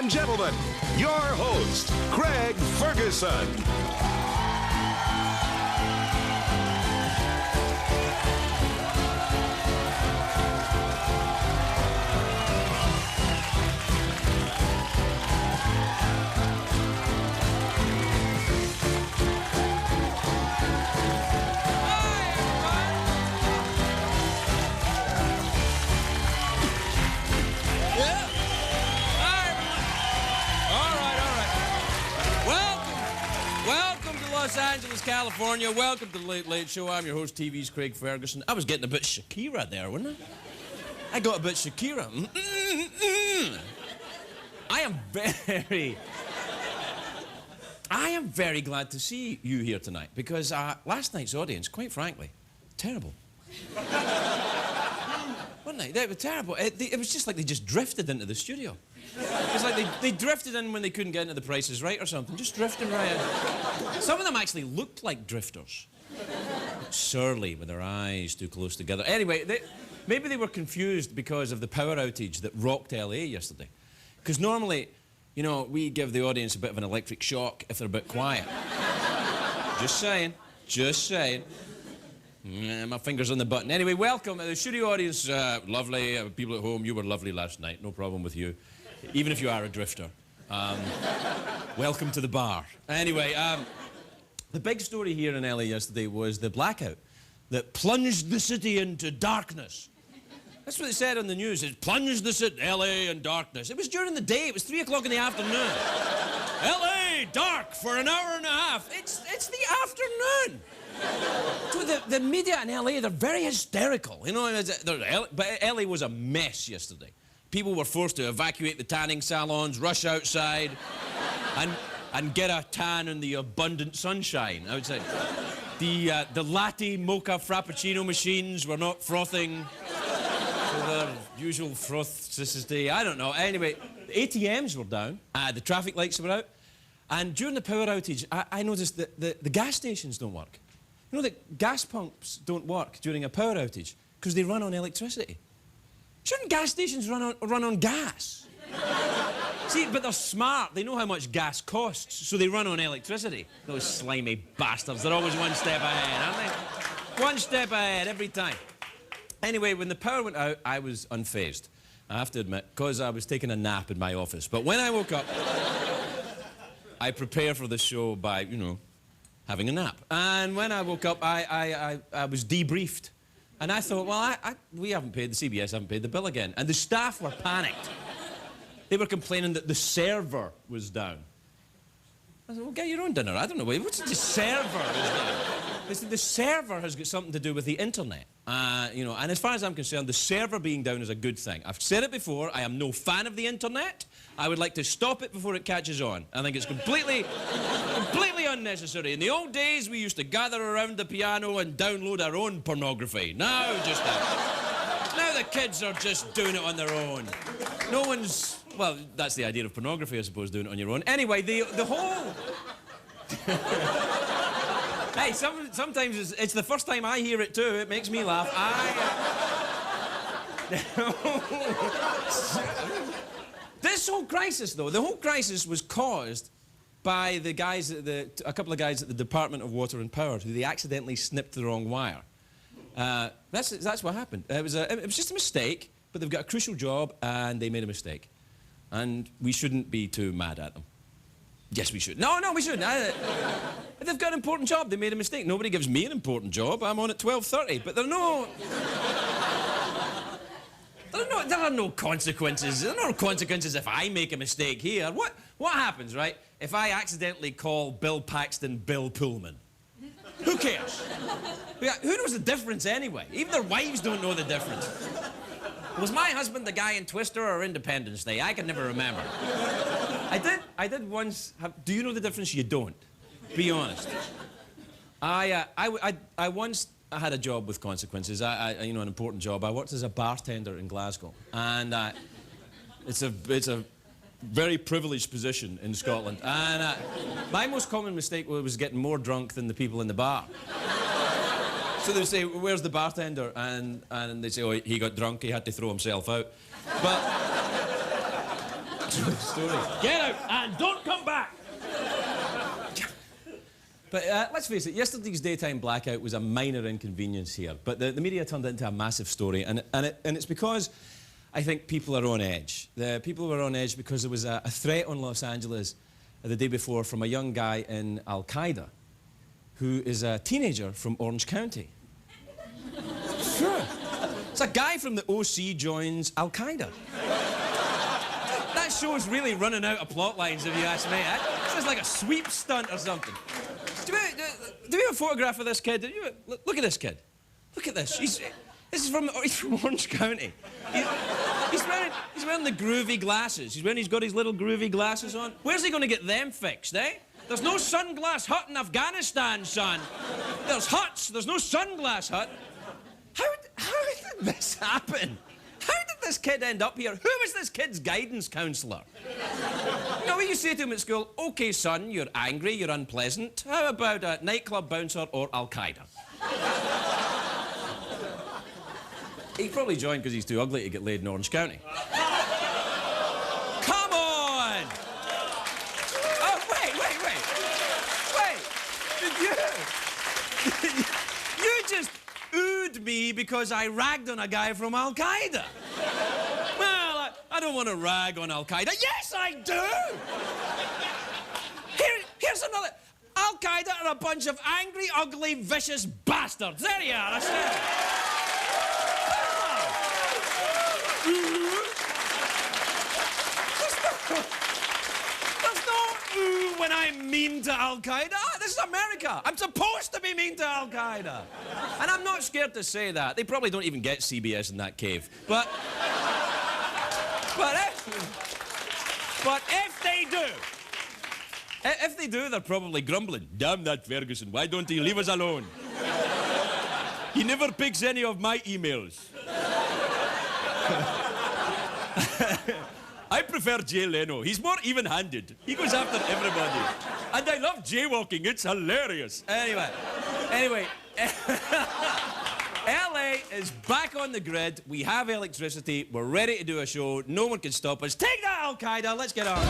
and gentlemen, your host, Craig Ferguson. Los Angeles, California. Welcome to the Late Late Show. I'm your host, TV's Craig Ferguson. I was getting a bit Shakira there, wasn't I? I got a bit Shakira. I am very glad to see you here tonight because last night's audience, quite frankly, terrible. Wasn't they? They were terrible. It was just like they just drifted into the studio. It was like they drifted in when they couldn't get into the Price is Right or something. Just drifting right in. Some of them actually looked like drifters. Surly, with their eyes too close together. Anyway, maybe they were confused because of the power outage that rocked LA yesterday. Because normally, you know, we give the audience a bit of an electric shock if they're a bit quiet. Just saying. Just saying. My finger's on the button. Anyway, welcome. The studio audience, lovely. People at home, you were lovely last night. No problem with you. Even if you are a drifter. Welcome to the bar. Anyway, the big story here in LA yesterday was the blackout that plunged the city into darkness. That's what they said on the news. It plunged the city, LA, in darkness. It was during the day. It was 3 o'clock in the afternoon. LA, dark for an hour and a half. It's the afternoon. So the media in LA, they're very hysterical. You know, but LA was a mess yesterday. People were forced to evacuate the tanning salons, rush outside, and get a tan in the abundant sunshine outside. The latte mocha frappuccino machines were not frothing to their usual frothdicity. I don't know. Anyway, the ATMs were down. The traffic lights were out. And during the power outage, I noticed that the gas stations don't work. You know that gas pumps don't work during a power outage because they run on electricity. Shouldn't gas stations run on gas? See, but they're smart. They know how much gas costs, so they run on electricity. Those slimy bastards. They're always one step ahead, aren't they? One step ahead every time. Anyway, when the power went out, I was unfazed. I have to admit, because I was taking a nap in my office. But when I woke up, I prepare for the show by, you know, having a nap. And when I woke up, I was debriefed. And I thought, well, we haven't paid, the CBS haven't paid the bill again. And the staff were panicked. They were complaining that the server was down. I said, well, get your own dinner. I don't know. What's the server is down? They said the server has got something to do with the internet. You know, and as far as I'm concerned, the server being down is a good thing. I've said it before, I am no fan of the internet. I would like to stop it before it catches on. I think it's completely unnecessary. In the old days, we used to gather around the piano and download our own pornography. Now the kids are just doing it on their own. No one's... Well, that's the idea of pornography, I suppose, doing it on your own. Anyway, the whole... Hey, sometimes it's the first time I hear it, too. It makes me laugh. This whole crisis, though, the whole crisis was caused by the guys a couple of guys at the Department of Water and Power who they accidentally snipped the wrong wire. That's what happened. It was just a mistake, but they've got a crucial job and they made a mistake. And we shouldn't be too mad at them. Yes, we should. No, we shouldn't. They've got an important job. They made a mistake. Nobody gives me an important job. I'm on at 12:30. But there are no consequences. There are no consequences if I make a mistake here. What happens, right, if I accidentally call Bill Paxton Bill Pullman? Who cares? Who knows the difference anyway? Even their wives don't know the difference. Was my husband the guy in Twister or Independence Day? I can never remember. I did once have... Do you know the difference? You don't. Be honest. I once had a job with consequences. You know, an important job. I worked as a bartender in Glasgow. And it's a very privileged position in Scotland. And my most common mistake was getting more drunk than the people in the bar. So they'd say, where's the bartender? And they'd say, oh, he got drunk, he had to throw himself out. But True story. Get out and don't come back! But let's face it, yesterday's daytime blackout was a minor inconvenience here, but the media turned it into a massive story, and it's because I think people are on edge. The people were on edge because there was a threat on Los Angeles the day before from a young guy in Al-Qaeda who is a teenager from Orange County. Sure. It's a guy from the OC joins Al-Qaeda. That show's really running out of plot lines, if you ask me. This is like a sweep stunt or something. Do we have a photograph of this kid? Look at this kid. Look at this. He's from Orange County. He's wearing the groovy glasses. He's got his little groovy glasses on. Where's he going to get them fixed, eh? There's no sunglass hut in Afghanistan, son. There's huts. There's no sunglass hut. How did this happen? How did this kid end up here? Who was this kid's guidance counsellor? You know, when you say to him at school, OK, son, you're angry, you're unpleasant. How about a nightclub bouncer or Al-Qaeda? He probably joined because he's too ugly to get laid in Orange County. Come on! Oh, wait. Did you just oohed me because I ragged on a guy from Al-Qaeda? Well, I don't want to rag on Al-Qaeda. Yes, I do! Here's another. Al-Qaeda are a bunch of angry, ugly, vicious bastards. There you are, I said it. There's no ooh when I'm mean to Al-Qaeda. This is America. I'm supposed to be mean to Al-Qaeda. And I'm not scared to say that. They probably don't even get CBS in that cave. But if they do, they're probably grumbling. Damn that Ferguson, why don't he leave us alone? He never picks any of my emails. I prefer Jay Leno. He's more even-handed. He goes after everybody. And I love jaywalking. It's hilarious. Anyway. LA is back on the grid. We have electricity. We're ready to do a show. No one can stop us. Take that, Al-Qaeda. Let's get on.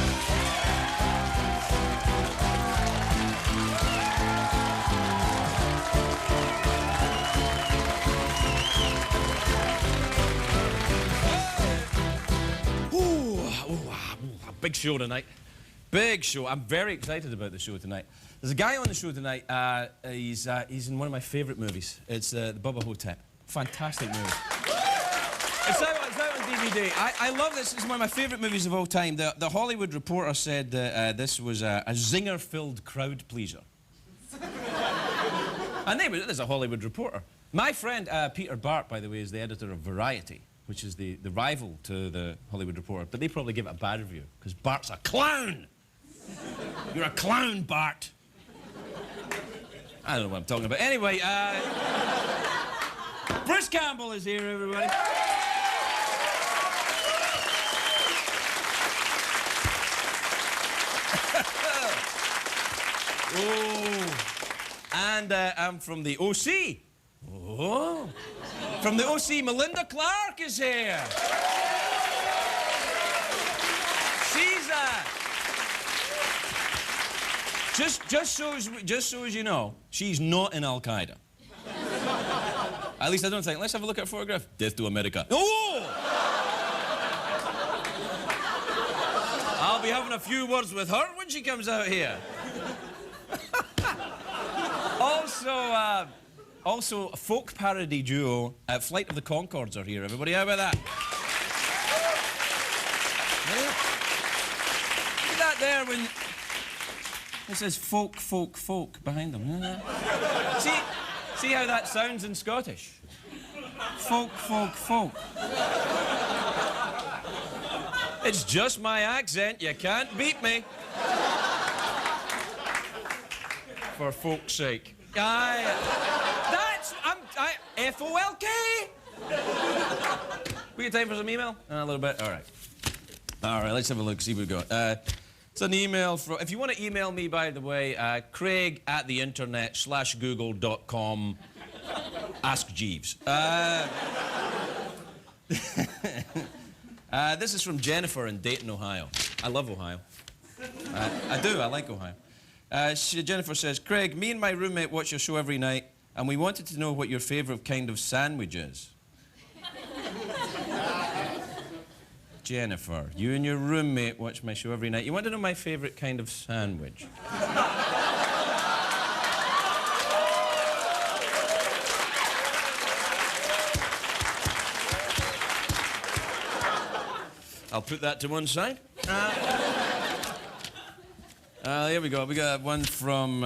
Big show tonight. Big show. I'm very excited about the show tonight. There's a guy on the show tonight. He's in one of my favourite movies. It's the Bubba Hotep. Fantastic movie. It's out on DVD. I love this. It's one of my favourite movies of all time. The Hollywood Reporter said that this was a zinger-filled crowd pleaser. And there's a Hollywood Reporter. My friend Peter Bart, by the way, is the editor of Variety, which is the rival to the Hollywood Reporter, but they probably give it a bad review, because Bart's a clown! You're a clown, Bart! I don't know what I'm talking about. Anyway, Bruce Campbell is here, everybody. Oh, and I'm from the OC. Oh. From the OC, Melinda Clark is here. She's just so as you know, she's not in Al-Qaeda. At least I don't think. Let's have a look at a photograph. Death to America. Oh! I'll be having a few words with her when she comes out here. Also, a folk parody duo, Flight of the Conchords are here. Everybody, how about that? See that there when it says folk, folk, folk behind them? See how that sounds in Scottish? Folk, folk, folk. It's just my accent. You can't beat me. For folk's sake. F-O-L-K! We got time for some email? A little bit? All right, let's have a look, see what we've got. It's an email from... If you want to email me, by the way, Craig@theinternet/google.com. Ask Jeeves. This is from Jennifer in Dayton, Ohio. I love Ohio. I do, I like Ohio. Jennifer says, Craig, me and my roommate watch your show every night, and we wanted to know what your favourite kind of sandwich is. Jennifer, you and your roommate watch my show every night. You want to know my favourite kind of sandwich? I'll put that to one side. Here we go. We got one from...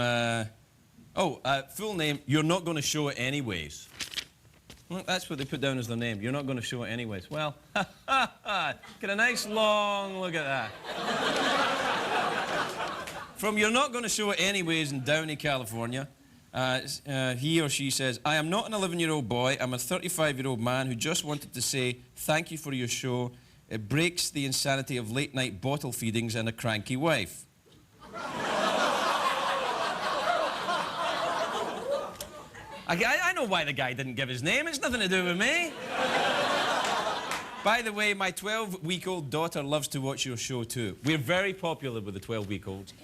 full name, You're Not Going to Show It Anyways. Well, that's what they put down as their name. You're not going to show it anyways. Well, get a nice long look at that. From You're Not Going to Show It Anyways in Downey, California, he or she says, I am not an 11-year-old boy. I'm a 35-year-old man who just wanted to say thank you for your show. It breaks the insanity of late-night bottle feedings and a cranky wife. I know why the guy didn't give his name. It's nothing to do with me. By the way, my 12-week-old daughter loves to watch your show, too. We're very popular with the 12-week-olds.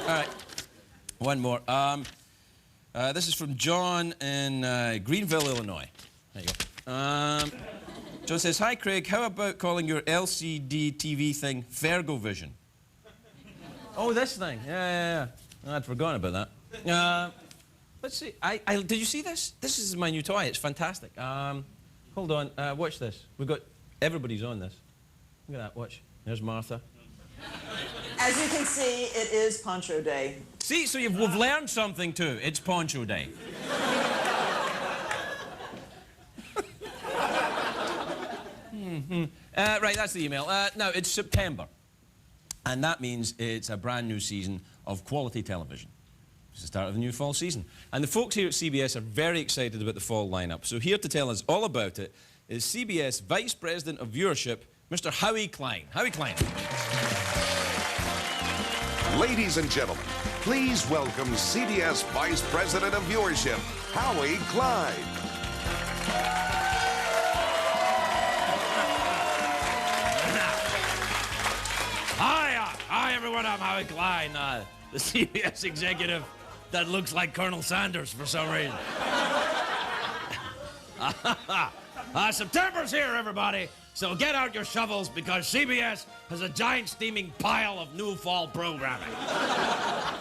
All right, one more. This is from John in Greenville, Illinois. There you go. John says, hi, Craig. How about calling your LCD TV thing Fergovision? Oh, this thing. Yeah. I'd forgotten about that. Let's see. Did you see this? This is my new toy. It's fantastic. Hold on. Watch this. We've got... Everybody's on this. Look at that. Watch. There's Martha. As you can see, it is Poncho Day. See, so we've learned something, too. It's Poncho Day. Right, that's the email. Now, it's September, and that means it's a brand new season of quality television. It's the start of the new fall season. And the folks here at CBS are very excited about the fall lineup. So here to tell us all about it is CBS Vice President of Viewership, Mr. Howie Klein. Howie Klein. Ladies and gentlemen, please welcome CBS Vice President of Viewership, Howie Klein. Hi, everyone. I'm Howie Klein, the CBS executive that looks like Colonel Sanders for some reason. September's here, everybody. So get out your shovels because CBS has a giant steaming pile of new fall programming.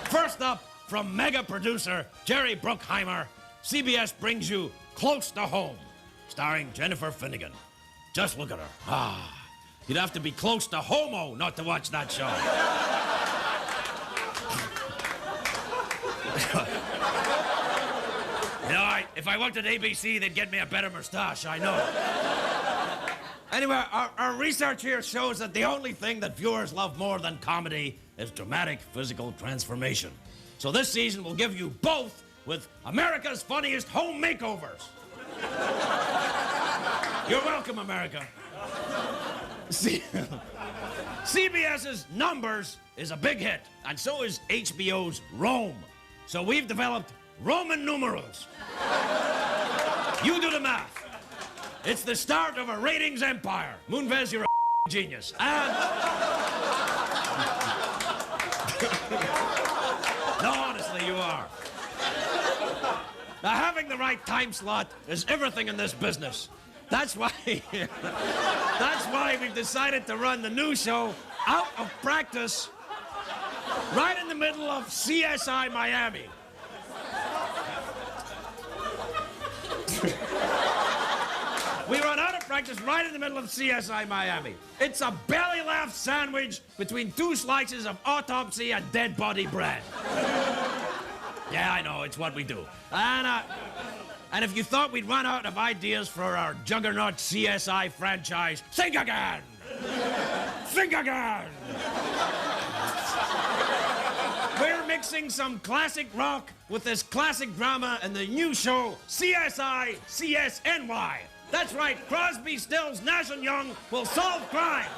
First up, from mega producer Jerry Bruckheimer, CBS brings you Close to Home, starring Jennifer Finnegan. Just look at her. You'd have to be close to homo not to watch that show. You know, if I worked at ABC, they'd get me a better mustache, I know. Anyway, our research here shows that the only thing that viewers love more than comedy is dramatic physical transformation. So this season we'll give you both with America's Funniest Home Makeovers. You're welcome, America. CBS's Numbers is a big hit, and so is HBO's Rome. So we've developed Roman numerals. You do the math. It's the start of a ratings empire. Moonves, you're a genius. And... No, honestly, you are. Now, having the right time slot is everything in this business. That's why we've decided to run the new show out of practice right in the middle of CSI Miami. We run out of practice right in the middle of CSI Miami. It's a belly laugh sandwich between two slices of autopsy and dead body bread. Yeah, I know, it's what we do. And if you thought we'd run out of ideas for our juggernaut CSI franchise, think again! Think again! We're mixing some classic rock with this classic drama in the new show, CSI CSNY. That's right, Crosby, Stills, Nash & Young will solve crimes.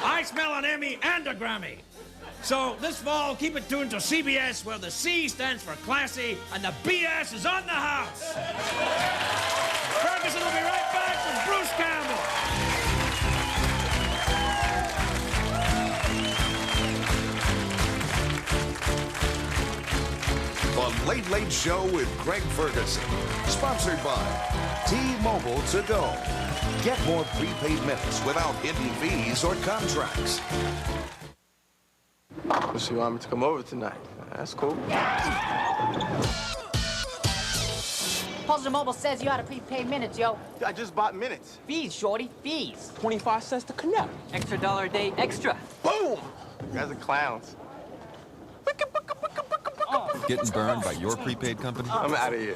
I smell an Emmy and a Grammy. So this fall, keep it tuned to CBS, where the C stands for classy and the BS is on the house. Ferguson will be right back with Bruce Campbell. The Late Late Show with Craig Ferguson. Sponsored by T-Mobile to Go. Get more prepaid minutes without hidden fees or contracts. So you want me to come over tonight? That's cool. Positive Mobile says you ought to prepaid minutes, yo. I just bought minutes. Fees, shorty, fees. 25 cents to connect. Extra $1 a day, extra. Boom! You guys are clowns. Getting burned by your prepaid company? I'm out of here.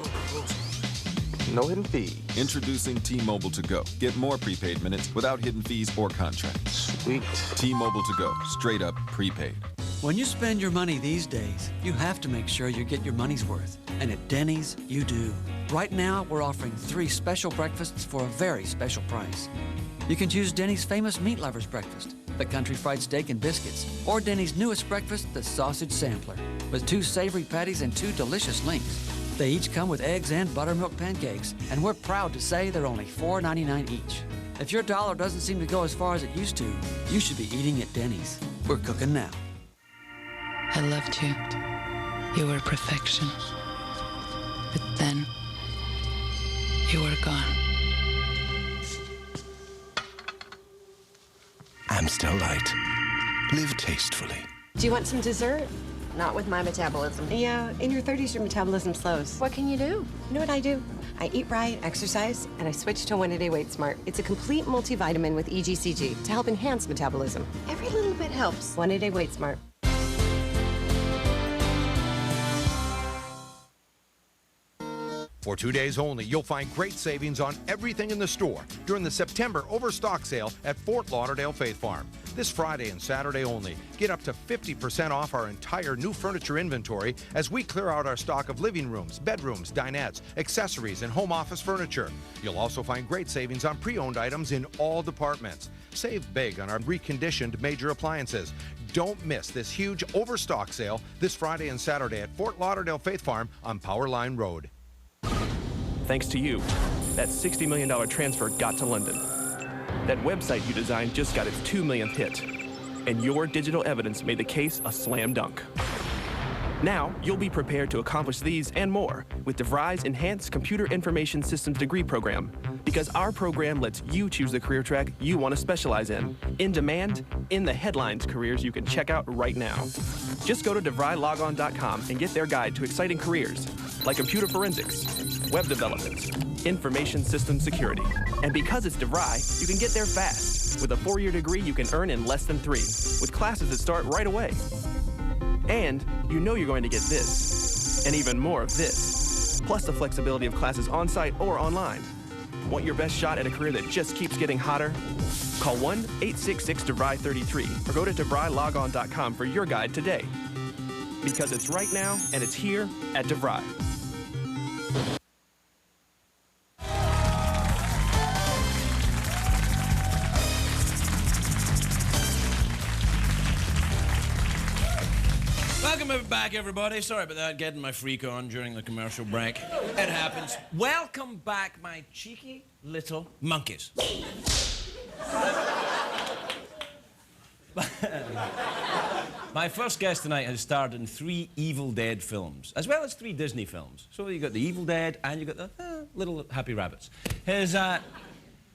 No hidden fees. Introducing T-Mobile to Go. Get more prepaid minutes without hidden fees or contracts. Sweet. T-Mobile to Go. Straight up prepaid. When you spend your money these days, you have to make sure you get your money's worth. And at Denny's, you do. Right now, we're offering 3 special breakfasts for a very special price. You can choose Denny's famous meat lovers breakfast, the country fried steak and biscuits, or Denny's newest breakfast, the sausage sampler, with 2 savory patties and 2 delicious links. They each come with eggs and buttermilk pancakes, and we're proud to say they're only $4.99 each. If your dollar doesn't seem to go as far as it used to, you should be eating at Denny's. We're cooking now. I loved you. You were perfection. But then, you were gone. Amstel Light. Live tastefully. Do you want some dessert? Not with my metabolism. Yeah, in your 30s, your metabolism slows. What can you do? You know what I do? I eat right, exercise, and I switch to One-A-Day Weight Smart. It's a complete multivitamin with EGCG to help enhance metabolism. Every little bit helps. One-A-Day Weight Smart. For 2 days only, you'll find great savings on everything in the store during the September Overstock sale at Fort Lauderdale Faith Farm. This Friday and Saturday only, get up to 50% off our entire new furniture inventory as we clear out our stock of living rooms, bedrooms, dinettes, accessories, and home office furniture. You'll also find great savings on pre-owned items in all departments. Save big on our reconditioned major appliances. Don't miss this huge Overstock sale this Friday and Saturday at Fort Lauderdale Faith Farm on Powerline Road. Thanks to you, that $60 million transfer got to London. That website you designed just got its 2 millionth hit. And your digital evidence made the case a slam dunk. Now, you'll be prepared to accomplish these and more with DeVry's Enhanced Computer Information Systems degree program. Because our program lets you choose the career track you want to specialize in demand, in the headlines careers you can check out right now. Just go to DeVryLogon.com and get their guide to exciting careers like computer forensics, web development, information system security. And because it's DeVry, you can get there fast with a 4-year degree you can earn in less than 3, with classes that start right away. And you know you're going to get this, and even more of this, plus the flexibility of classes on-site or online. Want your best shot at a career that just keeps getting hotter? Call 1-866-DeVry-33 or go to DeVryLogon.com for your guide today. Because it's right now, and it's here at DeVry. Welcome back, everybody. Sorry about that, getting my freak on during the commercial break. It happens. Welcome back, my cheeky little monkeys. My first guest tonight has starred in 3 Evil Dead films, as well as 3 Disney films. So you got the Evil Dead, and you got the little happy rabbits.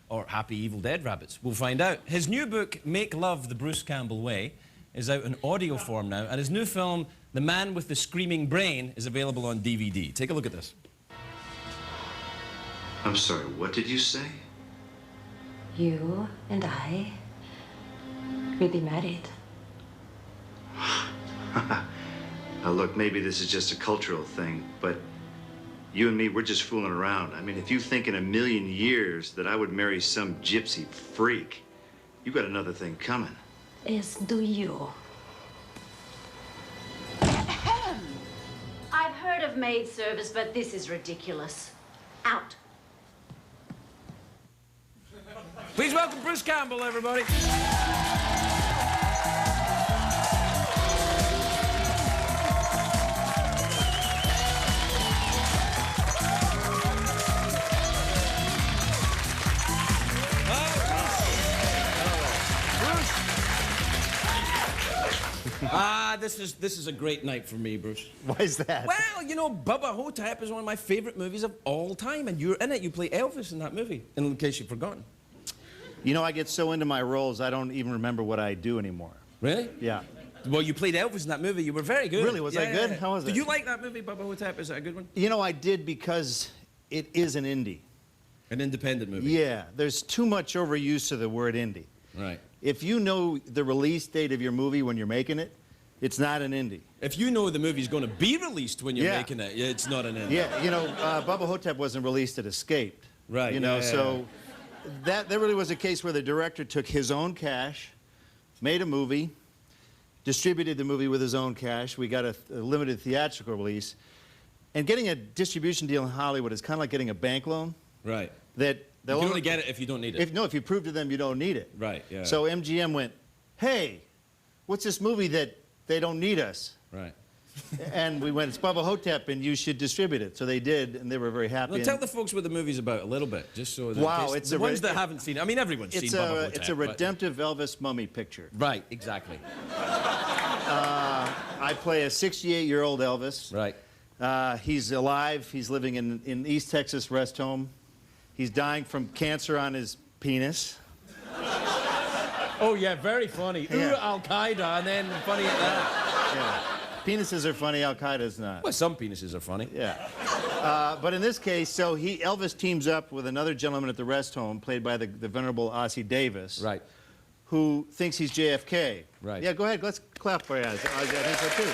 Or happy Evil Dead rabbits. We'll find out. His new book, Make Love the Bruce Campbell Way, is out in audio form now, and his new film, The Man with the Screaming Brain, is available on DVD. Take a look at this. I'm sorry, what did you say? You and I will be married. Now look, maybe this is just a cultural thing, but you and me, we're just fooling around. I mean, if you think in a million years that I would marry some gypsy freak, you got another thing coming. As do you. I've heard of maid service, but this is ridiculous. Out. Please welcome Bruce Campbell, everybody. This is a great night for me, Bruce. Why is that? Well, you know, Bubba Hotep is one of my favorite movies of all time, and you're in it. You play Elvis in that movie, in case you've forgotten. You know, I get so into my roles, I don't even remember what I do anymore. Really? Yeah. Well, you played Elvis in that movie. You were very good. Really? Was I good? How was it? Did you like that movie, Bubba Hotep? Is that a good one? You know, I did because it is an indie. An independent movie. Yeah. There's too much overuse of the word indie. Right. If you know the release date of your movie when you're making it, it's not an indie. If you know the movie's going to be released when you're making it, it's not an indie. Yeah. You know, Bubba Hotep wasn't released, it escaped. Right. You know, so that really was a case where the director took his own cash, made a movie, distributed the movie with his own cash. We got a limited theatrical release. And getting a distribution deal in Hollywood is kind of like getting a bank loan. Right. That you can only get it if you don't need it. If you prove to them you don't need it. Right, yeah. So MGM went, hey, what's this movie that they don't need us? Right. And we went, it's Bubba Hotep, and you should distribute it. So they did, and they were very happy. Well, tell the folks what the movie's about a little bit, just so that wow, it's the ones that haven't seen it. I mean, everyone's seen Bubba Hotep. It's a redemptive Elvis mummy picture. Right, exactly. I play a 68-year-old Elvis. Right. He's alive. He's living in East Texas rest home. He's dying from cancer on his penis. Oh, yeah, very funny. Yeah. Ooh, Al-Qaeda, and then funny at that. Yeah. Penises are funny, Al-Qaeda's not. Well, some penises are funny. Yeah. But in this case, so Elvis teams up with another gentleman at the rest home, played by the venerable Ossie Davis. Right. Who thinks he's JFK. Right. Yeah, go ahead. Let's clap for you. I think so, too.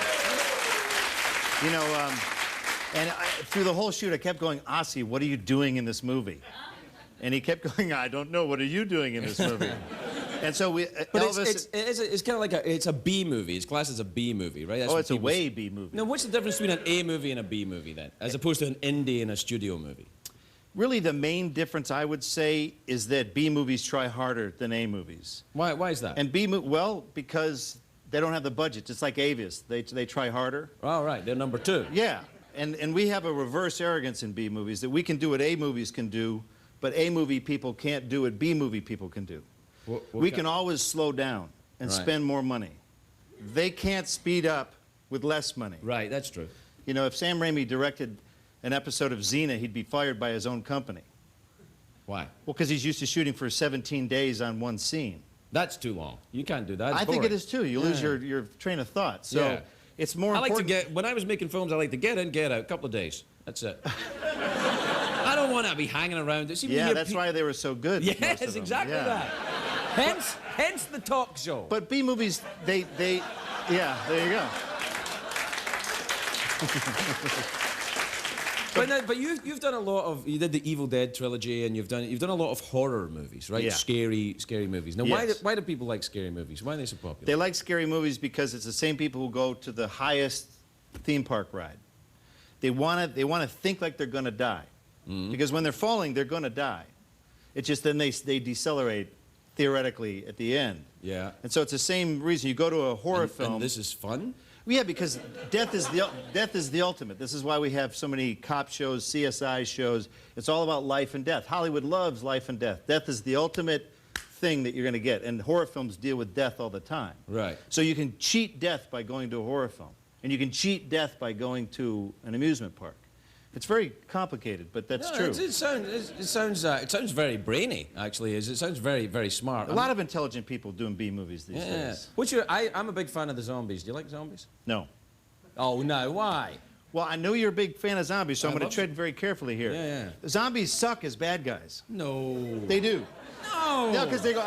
You know, through the whole shoot, I kept going, Ossie, what are you doing in this movie? And he kept going, I don't know. What are you doing in this movie? And so Elvis... It's kind of like it's a B movie. It's classed as a B movie, right? That's it's a way B movie. Now, what's the difference between an A movie and a B movie, then, as opposed to an indie and a studio movie? Really, the main difference, I would say, is that B movies try harder than A movies. Why is that? And well, because they don't have the budget. It's like Avis. They try harder. Oh, right. They're number two. Yeah. And we have a reverse arrogance in B movies, that we can do what A movies can do, but A movie people can't do what B movie people can do. We can always slow down and spend more money. They can't speed up with less money. Right, that's true. You know, if Sam Raimi directed an episode of Xena, he'd be fired by his own company. Why? Well, because he's used to shooting for 17 days on one scene. That's too long. You can't do that. It's I think boring. it is too. You lose your train of thought. So it's more important. When I was making films, I like to get in, get out, a couple of days. That's it. I don't want to be hanging around. Yeah, that's why they were so good. Yes, exactly that. Hence the talk show. But B movies, yeah, there you go. But you've done a lot of, you did the Evil Dead trilogy, and you've done a lot of horror movies, right? Yeah. Scary movies. Now, why do people like scary movies? Why are they so popular? They like scary movies because it's the same people who go to the highest theme park ride. They want to think like they're going to die, because when they're falling, they're going to die. It's just then they decelerate theoretically at the end. Yeah. And so it's the same reason you go to a horror film. And this is fun? Yeah, because death is the ultimate. This is why we have so many cop shows, CSI shows. It's all about life and death. Hollywood loves life and death. Death is the ultimate thing that you're going to get, and horror films deal with death all the time. Right. So you can cheat death by going to a horror film, and you can cheat death by going to an amusement park. It's very complicated, but that's true. It sounds very brainy, actually. It sounds very, very smart. A lot of intelligent people doing B movies these days. I'm a big fan of the zombies. Do you like zombies? No. Oh, no. Why? Well, I know you're a big fan of zombies, so I'm going to tread very carefully here. Yeah. Zombies suck as bad guys. No. They do. No. Yeah, because they go,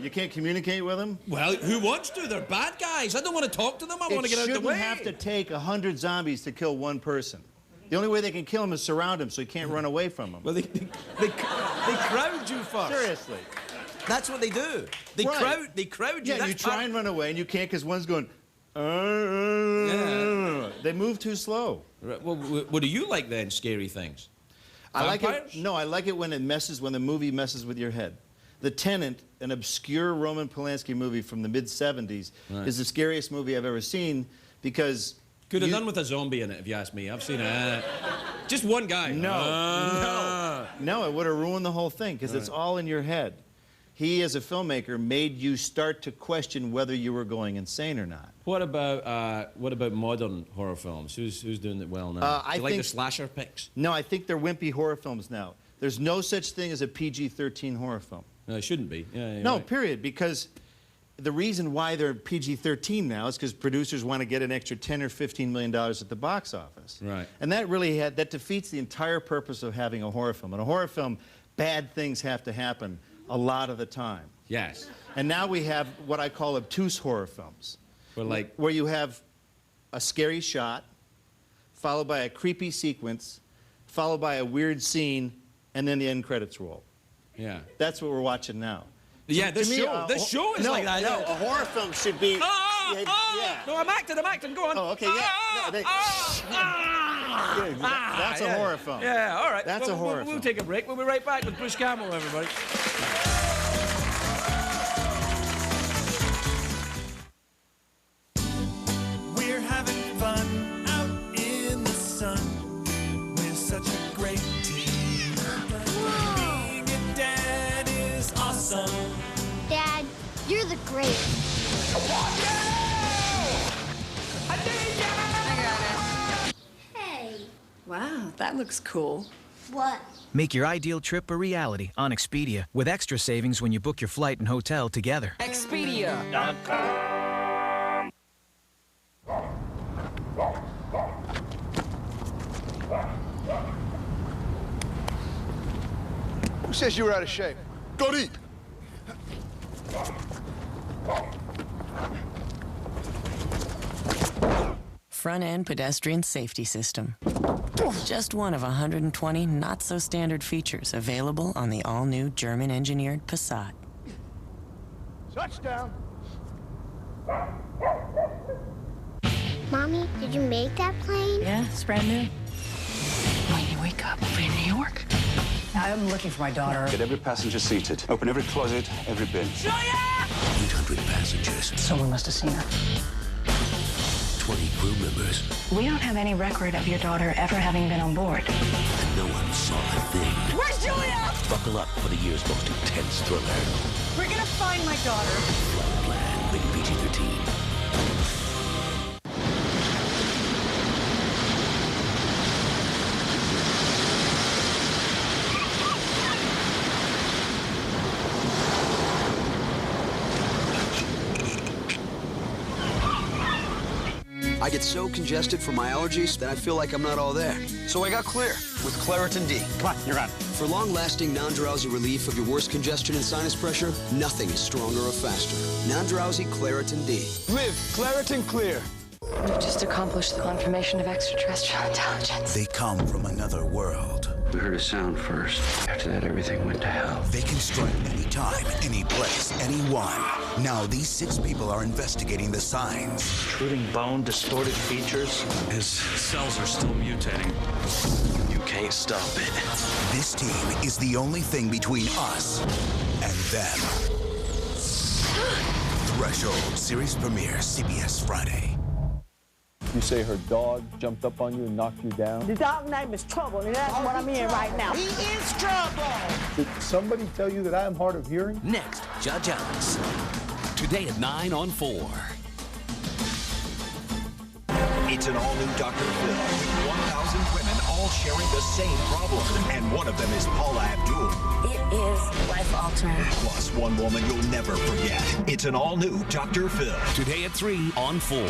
you can't communicate with them? Well, who wants to? They're bad guys. I don't want to talk to them. I want to get out of the way. It shouldn't have to take 100 zombies to kill one person. The only way they can kill him is surround him so he can't run away from them. Well, they crowd you first. Seriously. That's what they do. They crowd you. Yeah, you try and run away, and you can't because one's going, They move too slow. Right. Well, what do you like then, scary things? I like it. No, I like it when the movie messes with your head. The Tenant, an obscure Roman Polanski movie from the mid-'70s, is the scariest movie I've ever seen because... Could have done with a zombie in it, if you ask me. I've seen it. Just one guy. No, it would have ruined the whole thing because it's all in your head. he, as a filmmaker, made you start to question whether you were going insane or not. What about modern horror films? Who's doing it well now? Do you like the slasher picks? No, I think they're wimpy horror films now. There's no such thing as a PG-13 horror film. No, it shouldn't be. Yeah, no, right. period. Because the reason why they're PG-13 now is because producers want to get an extra $10 or $15 million at the box office. Right. And that really that defeats the entire purpose of having a horror film. In a horror film, bad things have to happen a lot of the time. Yes. And now we have what I call obtuse horror films. Where you have a scary shot, followed by a creepy sequence, followed by a weird scene, and then the end credits roll. Yeah. That's what we're watching now. Yeah, this show is like that. No, a horror film should be... Yeah. No, I'm acting, go on. Oh, okay, yeah. That's a horror film. Yeah, all right. That's a horror film. We'll take a break. We'll be right back with Bush Camel, everybody. We're having fun out in the sun. We're such a great team. Being a dad is awesome. Dad, you're the greatest. Hey. Wow, that looks cool. What? Make your ideal trip a reality on Expedia with extra savings when you book your flight and hotel together. Expedia.com. Who says you were out of shape? Go deep. Front-end pedestrian safety system. Just one of 120 not-so-standard features available on the all-new German-engineered Passat. Touchdown. Mommy, did you make that plane? Yeah, it's brand new. When you wake up, we're in New York. I'm looking for my daughter. Get every passenger seated. Open every closet, every bin. 800 passengers. Someone must have seen her. 20 crew members. We don't have any record of your daughter ever having been on board. And no one saw a thing. Where's Julia? Buckle up for the year's most intense thriller. We're gonna find my daughter. Flight Plan, rated PG-13. I get so congested from my allergies that I feel like I'm not all there. So I got Clear with Claritin D. Come on, you're on. For long-lasting, non-drowsy relief of your worst congestion and sinus pressure, nothing is stronger or faster. Non-drowsy Claritin D. Live Claritin Clear. We've just accomplished the confirmation of extraterrestrial intelligence. They come from another world. We heard a sound first. After that, everything went to hell. They can strike anytime, any place, anyone. Now, these 6 people are investigating the signs. Protruding bone, distorted features. His cells are still mutating. You can't stop it. This team is the only thing between us and them. Threshold series premiere, CBS Friday. You say her dog jumped up on you and knocked you down? The dog name is Trouble, and that's what I'm in right now. He is trouble. Did somebody tell you that I'm hard of hearing? Next, Judge Alice. Today at 9 on 4. It's an all-new Dr. Phil with 1,000 women all sharing the same problem. And one of them is Paula Abdul. It is life-altering. Plus, one woman you'll never forget. It's an all-new Dr. Phil. Today at 3 on 4.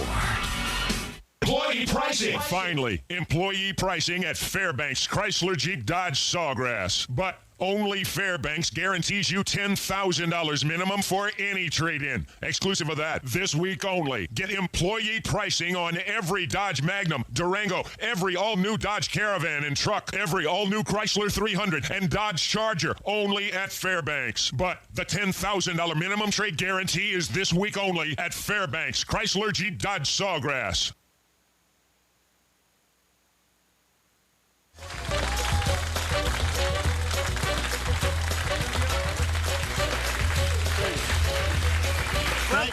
Employee pricing! Finally, employee pricing at Fairbanks Chrysler Jeep Dodge Sawgrass. But only Fairbanks guarantees you $10,000 minimum for any trade-in. Exclusive of that, this week only. Get employee pricing on every Dodge Magnum, Durango, every all-new Dodge Caravan and truck, every all-new Chrysler 300 and Dodge Charger, only at Fairbanks. But the $10,000 minimum trade guarantee is this week only at Fairbanks Chrysler Jeep Dodge Sawgrass.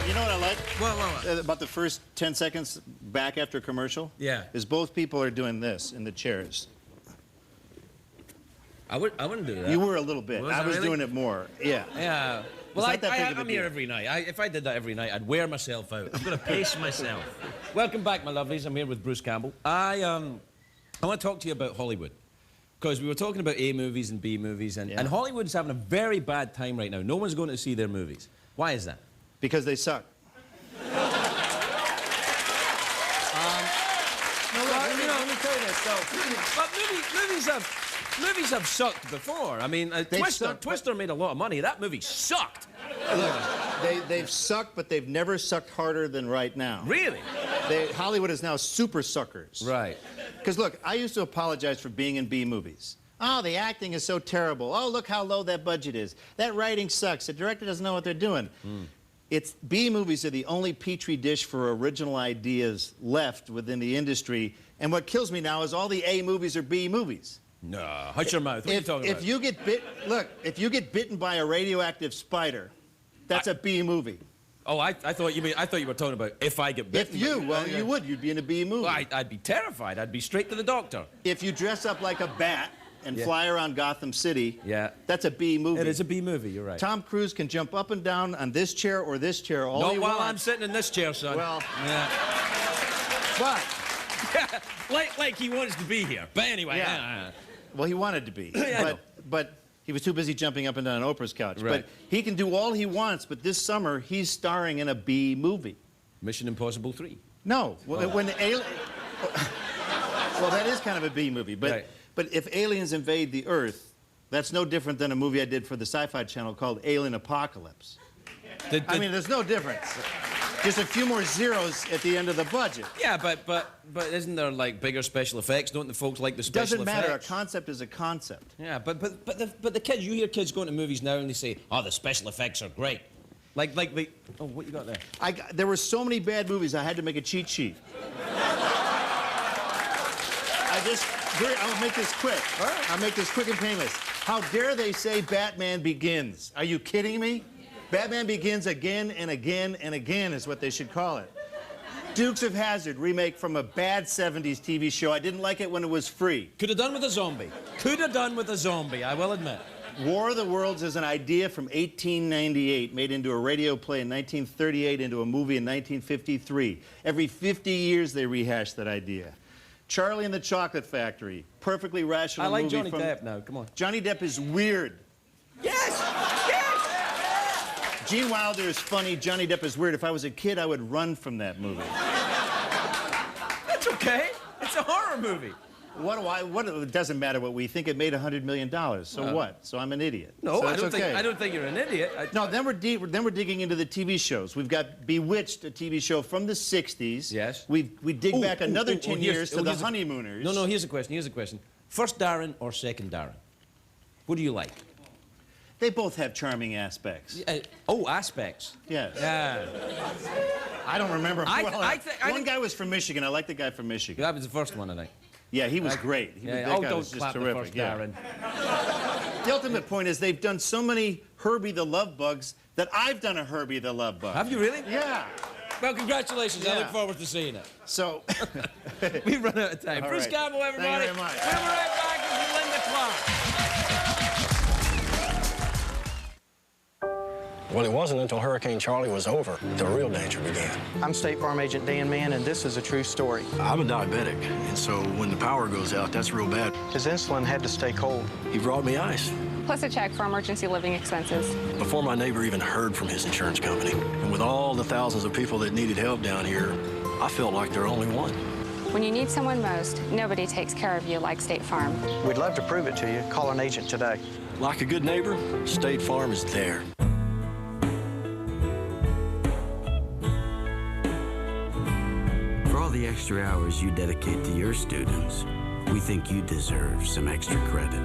You know what I like? What? About the first 10 seconds back after a commercial? Yeah. Is both people are doing this in the chairs. I wouldn't do that. You were a little bit. Was I was really? doing it more. Yeah. Yeah. Well, It's not that big of a I'm here deal. every night. If I did that every night, I'd wear myself out. I'm going to pace myself. Welcome back, my lovelies. I'm here with Bruce Campbell. I want to talk to you about Hollywood. Because we were talking about A movies and B movies, and Hollywood's having a very bad time right now. No one's going to see their movies. Why is that? Because they suck. Let me tell you this, though. But movies have sucked before. I mean, Twister made a lot of money. That movie sucked. Look, they've sucked, but they've never sucked harder than right now. Really? Hollywood is now super suckers. Right. Because look, I used to apologize for being in B movies. Oh, the acting is so terrible. Oh, look how low that budget is. That writing sucks. The director doesn't know what they're doing. B movies are the only petri dish for original ideas left within the industry. And what kills me now is all the A movies are B movies. No, hush your mouth. What are you talking about? If you get if you get bitten by a radioactive spider, that's a B movie. Oh, I thought you were talking about if I get bitten. If you, well, you would. You'd be in a B movie. Well, I'd be terrified. I'd be straight to the doctor. If you dress up like a bat and fly around Gotham City, that's a B movie. It is a B movie, you're right. Tom Cruise can jump up and down on this chair or this chair all he while wants. I'm sitting in this chair, son. Well, but like he wants to be here. But anyway, well, he wanted to be, but he was too busy jumping up and down on Oprah's couch. Right. But he can do all he wants. But this summer, he's starring in a B movie. Mission Impossible 3. No, well, well, that is kind of a B movie. But but if aliens invade the Earth, that's no different than a movie I did for the Sci-Fi Channel called Alien Apocalypse. I mean, there's no difference. Just a few more zeros at the end of the budget. Yeah, but isn't there like bigger special effects? Don't the folks like the special effects? Doesn't matter. A concept is a concept. Yeah, but the kids, you hear kids going to movies now and they say, "Oh, the special effects are great." Like the oh, what you got there? There were so many bad movies I had to make a cheat sheet. I'll make this quick. I'll make this quick and painless. How dare they say Batman Begins? Are you kidding me? Batman Begins again and again and again is what they should call it. Dukes of Hazzard remake from a bad 70s TV show. I didn't like it when it was free. Could have done with a zombie. Could have done with a zombie, I will admit. War of the Worlds is an idea from 1898, made into a radio play in 1938, into a movie in 1953. Every 50 years they rehash that idea. Charlie and the Chocolate Factory, perfectly rational movie. I like Johnny Depp now, come on. Johnny Depp is weird. Yes! Gene Wilder is funny, Johnny Depp is weird. If I was a kid, I would run from that movie. That's okay. It's a horror movie. It doesn't matter what we think. It made $100 million. So what? So I'm an idiot. No, so I don't think you're an idiot. No, then we're digging into the TV shows. We've got Bewitched, a TV show from the 60s. Yes. We dig back another 10 years to the Honeymooners. No, here's a question. First Darren or second Darren? What do you like? They both have charming aspects. Aspects. Yes. Yeah. I don't remember. One guy was from Michigan. I like the guy from Michigan. That was the first one, I think. Yeah, he was great. That guy was just terrific. Darren. The ultimate point is they've done so many Herbie the Love Bugs that I've done a Herbie the Love Bug. Have you really? Yeah. Well, congratulations. I look forward to seeing it. So, we've run out of time. Bruce Campbell, everybody. Thank you very much. We'll be right back with Linda Clark. Well, it wasn't until Hurricane Charlie was over the real danger began. I'm State Farm Agent Dan Mann, and this is a true story. I'm a diabetic, and so when the power goes out, that's real bad. His insulin had to stay cold. He brought me ice. Plus a check for emergency living expenses. Before my neighbor even heard from his insurance company. And with all the thousands of people that needed help down here, I felt like there only one. When you need someone most, nobody takes care of you like State Farm. We'd love to prove it to you. Call an agent today. Like a good neighbor, State Farm is there. The extra hours you dedicate to your students, we think you deserve some extra credit.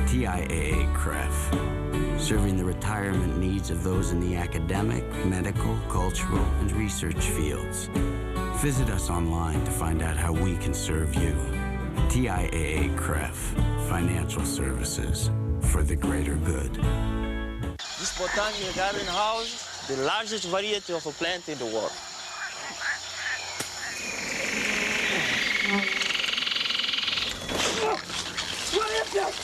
TIAA CREF, serving the retirement needs of those in the academic, medical, cultural, and research fields. Visit us online to find out how we can serve you. TIAA CREF, financial services for the greater good. This botanical garden houses the largest variety of plants in the world. What is this?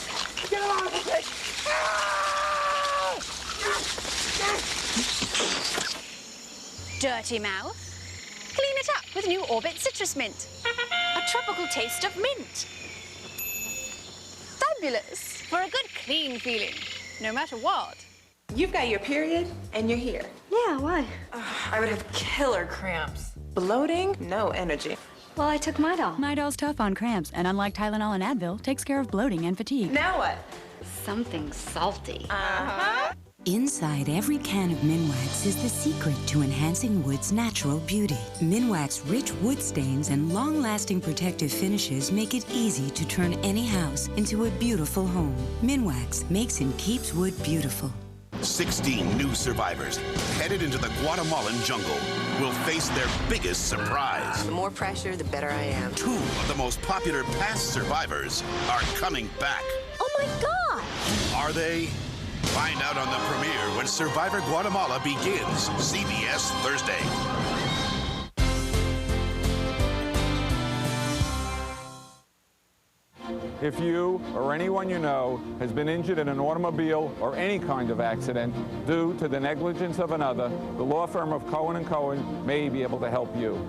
Get out of the place! dirty mouth. Clean it up with new Orbit Citrus Mint. A tropical taste of mint. Fabulous for a good clean feeling, no matter what. You've got your period, and you're here. Yeah, why? I would have killer cramps. Bloating, no energy. Well, I took Midol. Midol's tough on cramps, and unlike Tylenol and Advil, takes care of bloating and fatigue. Now what? Something salty. Inside every can of Minwax is the secret to enhancing wood's natural beauty. Minwax's rich wood stains and long-lasting protective finishes make it easy to turn any house into a beautiful home. Minwax makes and keeps wood beautiful. 16 new survivors headed into the Guatemalan jungle will face their biggest surprise. The more pressure, the better I am. 2 of the most popular past survivors are coming back. Oh my God! Are they? Find out on the premiere when Survivor Guatemala begins, CBS Thursday. If you or anyone you know has been injured in an automobile or any kind of accident due to the negligence of another, the law firm of Cohen & Cohen may be able to help you.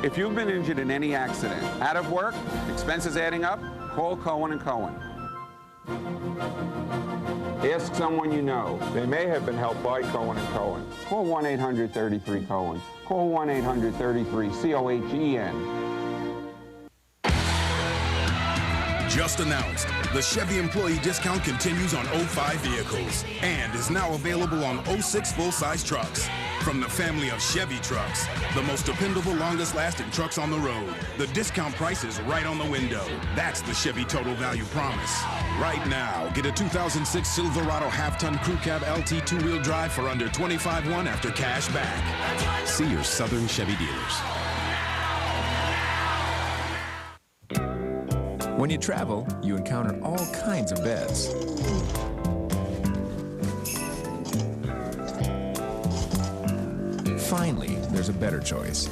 If you've been injured in any accident, out of work, expenses adding up, call Cohen & Cohen. Ask someone you know. They may have been helped by Cohen & Cohen. Call 1-800-33-COHEN. Call 1-800-33-COHEN. Just announced, the Chevy employee discount continues on 05 vehicles and is now available on 06 full-size trucks. From the family of Chevy trucks, the most dependable, longest-lasting trucks on the road. The discount price is right on the window. That's the Chevy Total Value Promise. Right now, get a 2006 Silverado half-ton crew cab LT two-wheel drive for under $25,100 after cash back. See your Southern Chevy dealers. When you travel, you encounter all kinds of beds. Finally, there's a better choice.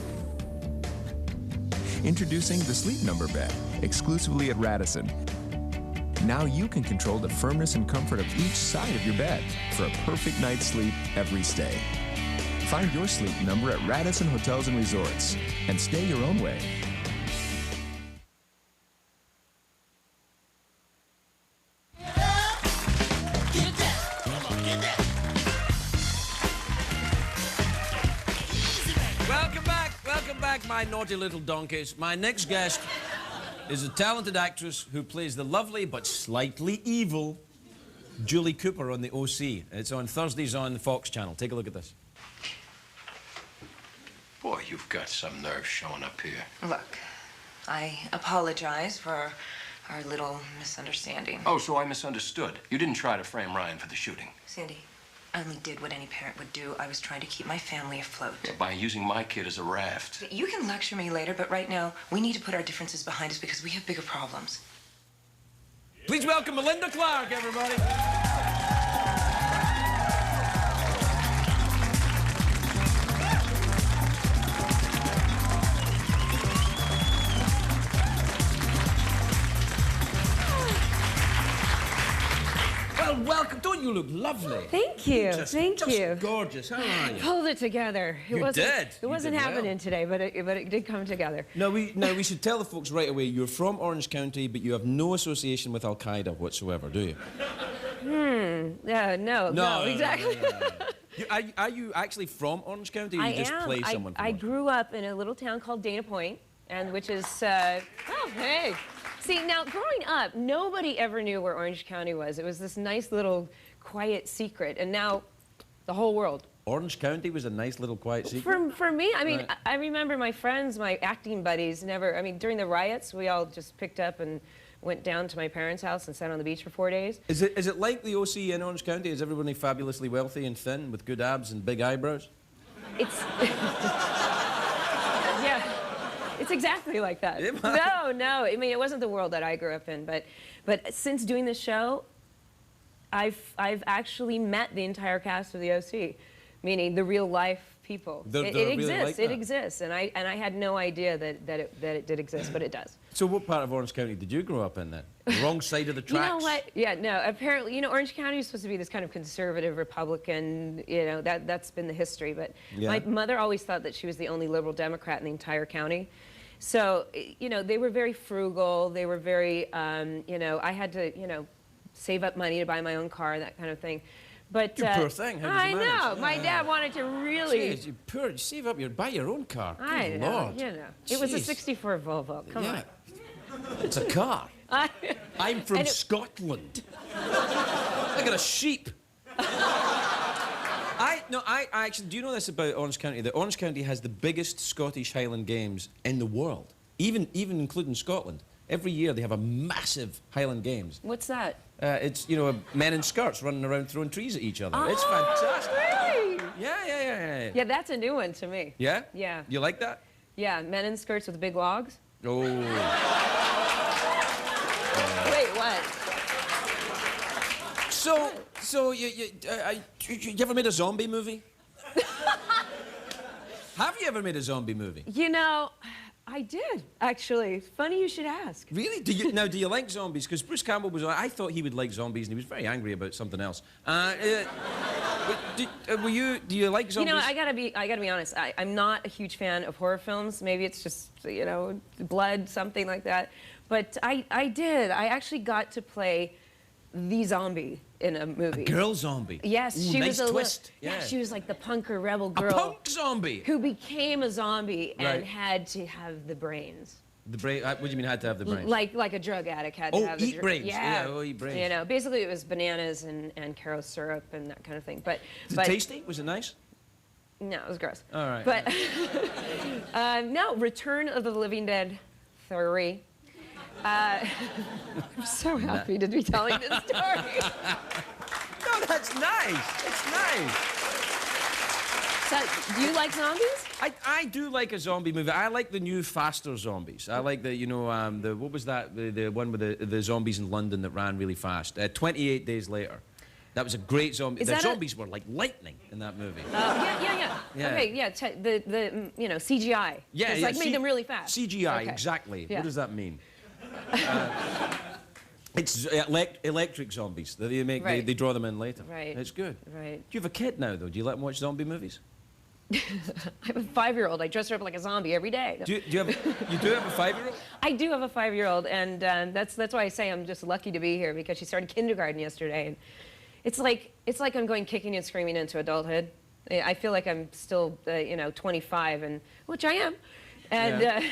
Introducing the Sleep Number bed, exclusively at Radisson. Now you can control the firmness and comfort of each side of your bed for a perfect night's sleep every stay. Find your Sleep Number at Radisson Hotels and Resorts and stay your own way. My naughty little donkeys. My next guest is a talented actress who plays the lovely but slightly evil Julie Cooper on the OC. It's on Thursdays on the Fox channel. Take a look at this. Boy, you've got some nerve showing up here. Look, I apologize for our little misunderstanding. Oh, so I misunderstood. You didn't try to frame Ryan for the shooting. Sandy, I only did what any parent would do. I was trying to keep my family afloat. Yeah, by using my kid as a raft. You can lecture me later, but right now, we need to put our differences behind us because we have bigger problems. Please welcome Melinda Clark, everybody. Well, welcome. Don't you look lovely? Thank you. Thank you. Gorgeous. How are you? Pulled it together. You did. It wasn't happening today, but it did come together. Now we should tell the folks right away. You're from Orange County, but you have no association with Al Qaeda whatsoever, do you? No, exactly. Are you actually from Orange County? Or you just play someone? I grew up in a little town called Dana Point, and which is oh hey. See, now, growing up, nobody ever knew where Orange County was. It was this nice little quiet secret, and now the whole world. Orange County was a nice little quiet secret? For me, I mean, right. I remember my friends, my acting buddies, during the riots, we all just picked up and went down to my parents' house and sat on the beach for 4 days. Is it like the OC in Orange County? Is everybody fabulously wealthy and thin with good abs and big eyebrows? It's... yeah. It's exactly like that. No. I mean, it wasn't the world that I grew up in, but since doing this show, I've actually met the entire cast of the OC. meaning the real life people. They're It really exists. like It that. exists, and I had no idea that it did exist, but it does. So what part of Orange County did you grow up in then? The wrong side of the You tracks? know what? Yeah, no. Apparently, you know, Orange County is supposed to be this kind of conservative Republican. You know, that's been the history. But Yeah. my mother always thought that she was the only liberal Democrat in the entire county. So, you know, they were very frugal. They were very, you know, I had to, you know, save up money to buy my own car, that kind of thing. But You poor thing. How did I you manage? know. My Yeah. dad wanted to really. Jeez, you poor. You save up. Buy your own car. I Good know. Lord. You know. It was a Jeez. '64 Volvo. Come on. It's a car. I'm from And it- Scotland. Look at a sheep. I actually, do you know this about Orange County? That Orange County has the biggest Scottish Highland Games in the world, even including Scotland. Every year they have a massive Highland Games. What's that? It's, you know, men in skirts running around throwing trees at each other. It's Oh, fantastic. Really? Yeah. Yeah, that's a new one to me. Yeah? Yeah. You like that? Yeah, men in skirts with big logs. Oh. Wait, what? So you ever made a zombie movie? Have you ever made a zombie movie? You know, I did, actually. Funny you should ask. Really? Do you like zombies? Because Bruce Campbell was. I thought he would like zombies, and he was very angry about something else. Do you like zombies? You know, I gotta be honest. I'm not a huge fan of horror films. Maybe it's just, you know, blood, something like that. But I did. I actually got to play the zombie in a movie. A girl zombie. Yes, Ooh, she nice was a twist. yeah, she was like the punker rebel girl. A punk zombie. Who became a zombie and Right. had to have the brains. The brain. What do you mean had to have the brains? Like a drug addict had to Oh, have the eat brains. Yeah. Yeah, eat brains. You know, basically it was bananas and Caro syrup and that kind of thing. But Is it tasty? Was it nice? No, it was gross. All right. But no, Return of the Living Dead 3. I'm so happy to be telling this story. No, that's nice. It's nice. So, do you like zombies? I do like a zombie movie. I like the new, faster zombies. I like the, you know, what was that? The one with the zombies in London that ran really fast. 28 Days Later. That was a great zombie. The zombies were like lightning in that movie. Yeah. Okay, yeah. The you know, CGI. Yeah, it's like made them really fast. CGI, Okay. exactly. Yeah. What does that mean? It's electric zombies. They make. Right. They draw them in later. Right. It's good. Right. Do you have a kid now, though? Do you let him watch zombie movies? I have a 5-year-old. I dress her up like a zombie every day. Do you have a 5-year-old? I do have a 5-year-old, and that's why I say I'm just lucky to be here, because she started kindergarten yesterday, and it's like I'm going kicking and screaming into adulthood. I feel like I'm still, you know, 25, and which I am, and Yeah.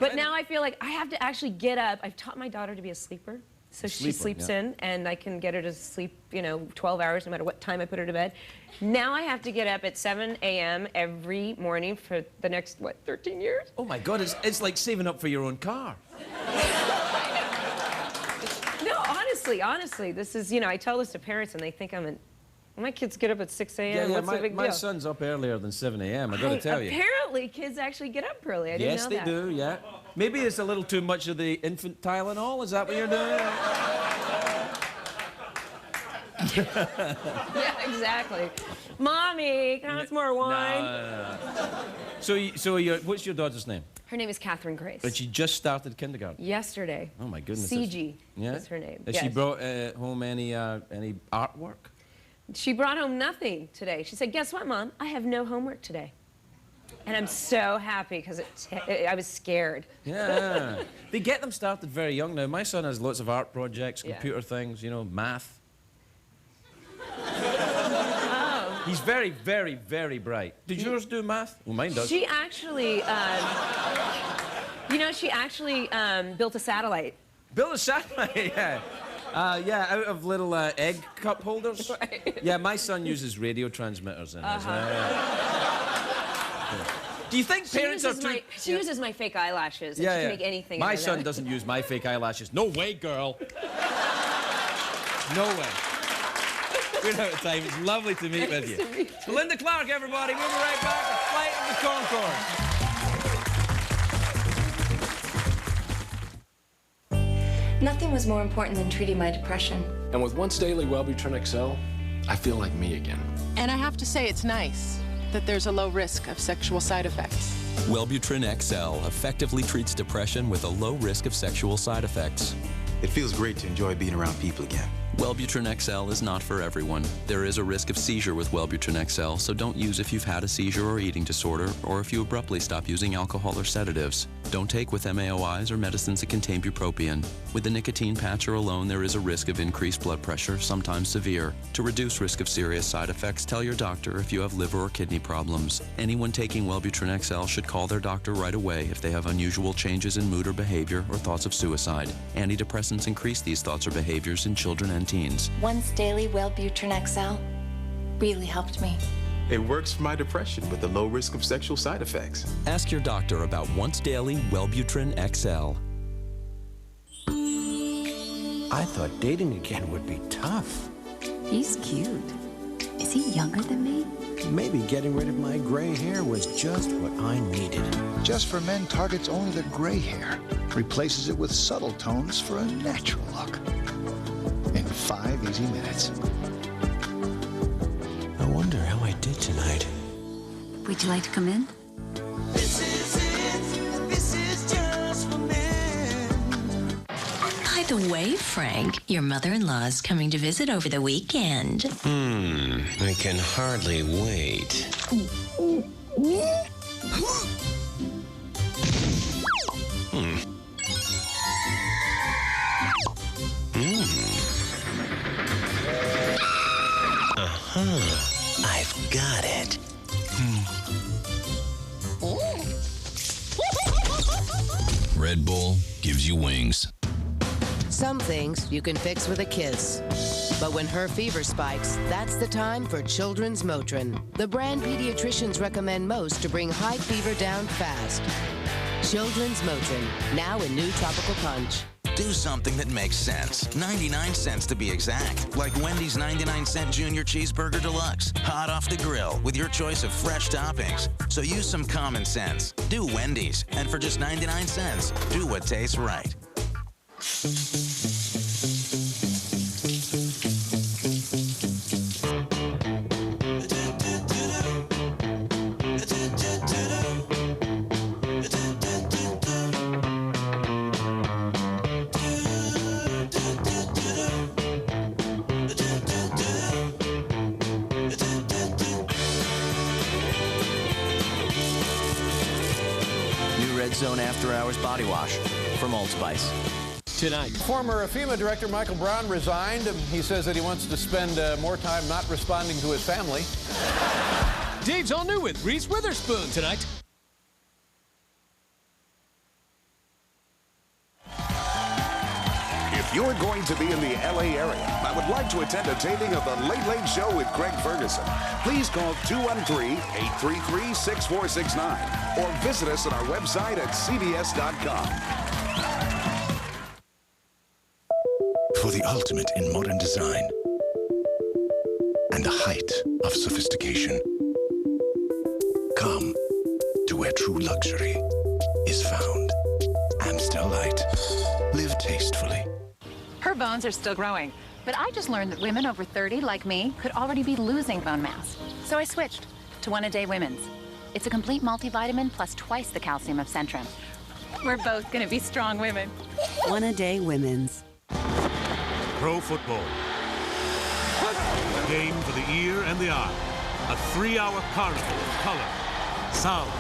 but now I feel like I have to actually get up. I've taught my daughter to be a sleeper. So she sleeps in, and I can get her to sleep, you know, 12 hours no matter what time I put her to bed. Now I have to get up at 7 a.m. every morning for the next, 13 years? Oh my God, it's like saving up for your own car. No, honestly, this is, you know, I tell this to parents and they think my kids get up at 6 a.m. What's the big my deal? son's up earlier than 7 a.m., I gotta tell you. Apparently, kids actually get up early. I didn't know that. Yes, they do, yeah. Maybe it's a little too much of the infant Tylenol, is that what you're doing? Yeah, exactly. Mommy, can I have some more wine? No. So what's your daughter's name? Her name is Catherine Grace. And she just started kindergarten? Yesterday. Oh my goodness. CG yeah? is her name. Has she brought home any artwork? She brought home nothing today. She said, guess what, Mom? I have no homework today. And I'm so happy because I was scared. Yeah. They get them started very young now. My son has lots of art projects, computer things, you know, math. Oh. He's very, very, very bright. Did yours do math? Well, mine does. She actually, you know, she actually built a satellite. Built a satellite, yeah. Yeah, out of little egg cup holders. Right. Yeah, my son uses radio transmitters in his. Do you think parents are too... She uses my fake eyelashes. And Yeah, she yeah. can make anything My out of son them. doesn't use my fake eyelashes. No way, girl. No way. We're out of time. It's lovely to meet with you. Nice to meet you. Linda Clark, everybody. We'll be right back. A Flight of the Conchords. Nothing was more important than treating my depression. And with once daily Wellbutrin XL, I feel like me again. And I have to say, it's nice that there's a low risk of sexual side effects. Wellbutrin XL effectively treats depression with a low risk of sexual side effects. It feels great to enjoy being around people again. Wellbutrin XL is not for everyone. There is a risk of seizure with Wellbutrin XL, so don't use if you've had a seizure or eating disorder, or if you abruptly stop using alcohol or sedatives. Don't take with MAOIs or medicines that contain bupropion. With the nicotine patch or alone, there is a risk of increased blood pressure, sometimes severe. To reduce risk of serious side effects, tell your doctor if you have liver or kidney problems. Anyone taking Wellbutrin XL should call their doctor right away if they have unusual changes in mood or behavior or thoughts of suicide. Antidepressants increase these thoughts or behaviors in children and teens. Once daily Wellbutrin XL really helped me. It works for my depression with the low risk of sexual side effects. Ask your doctor about once daily Wellbutrin XL. I thought dating again would be tough. He's cute. Is he younger than me? Maybe getting rid of my gray hair was just what I needed. Just for Men targets only the gray hair, replaces it with subtle tones for a natural look. In 5 easy minutes. I wonder how I did tonight. Would you like to come in? This is it. This is just for men. By the way, Frank, your mother-in-law's coming to visit over the weekend. I can hardly wait. I've got it. Red Bull gives you wings. Some things you can fix with a kiss. But when her fever spikes, that's the time for Children's Motrin, the brand pediatricians recommend most to bring high fever down fast. Children's Motrin, now in new tropical punch. Do something that makes sense. 99 cents to be exact. Like Wendy's 99-cent Junior Cheeseburger Deluxe. Hot off the grill with your choice of fresh toppings. So use some common sense. Do Wendy's. And for just 99 cents, do what tastes right. Zone After Hours Body Wash from Old Spice. Tonight, former FEMA Director Michael Brown resigned. He says that he wants to spend more time not responding to his family. Dave's All New with Reese Witherspoon tonight. If you're going to be in the LA area, I would like to attend a taping of The Late Late Show with Craig Ferguson. Please call 213-833-6469 or visit us on our website at cbs.com. For the ultimate in modern design and the height of sophistication, come to where true luxury is found. Amstel Light. Live tastefully. Her bones are still growing, but I just learned that women over 30, like me, could already be losing bone mass. So I switched to One A Day Women's. It's a complete multivitamin plus twice the calcium of Centrum. We're both gonna be strong women. One A Day Women's. Pro football. A game for the ear and the eye. A 3-hour carnival of color, sound,